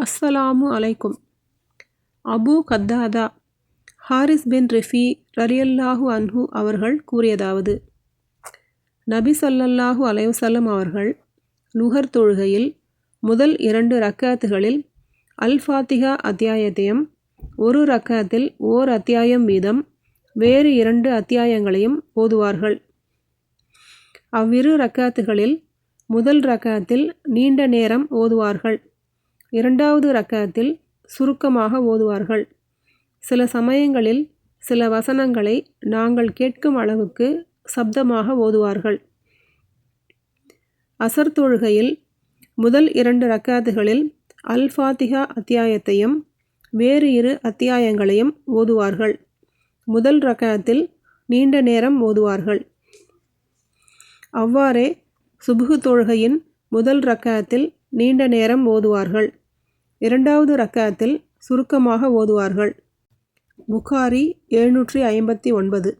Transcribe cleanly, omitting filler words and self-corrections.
அஸ்ஸலாமு அலைக்கும். அபு கத்தாதா ஹாரிஸ் பின் ரிஃபி ரலியல்லாஹு அன்ஹு அவர்கள் கூறியதாவது, நபி ஸல்லல்லாஹு அலைஹி வஸல்லம் அவர்கள் லுஹர் தொழுகையில் முதல் 2 ரக்காத்துகளில் அல் ஃபாத்திஹா அத்தியாயத்தையும், ஒரு ரக்காத்தில் ஓர் அத்தியாயம் வீதம் வேறு 2 அத்தியாயங்களையும் ஓதுவார்கள். அவ்விரு ரக்காத்துகளில் முதல் ரக்காத்தில் நீண்ட நேரம் ஓதுவார்கள். 2வது ரக்காத்தில் சுருக்கமாக ஓதுவார்கள். சில சமயங்களில் சில வசனங்களை நாங்கள் கேட்கும் அளவுக்கு சப்தமாக ஓதுவார்கள். அசர் தொழுகையில் முதல் 2 ரக்காத்துகளில் அல் ஃபாத்திஹா அத்தியாயத்தையும் வேறு 2 அத்தியாயங்களையும் ஓதுவார்கள். முதல் ரக்காத்தில் நீண்ட நேரம் ஓதுவார்கள். அவ்வாறே சுபுஹ் தொழுகையின் முதல் ரக்காத்தில் நீண்ட நேரம் ஓதுவார்கள். 2வது ரக்காத்தில் சுருக்கமாக ஓதுவார்கள். புகாரி 759.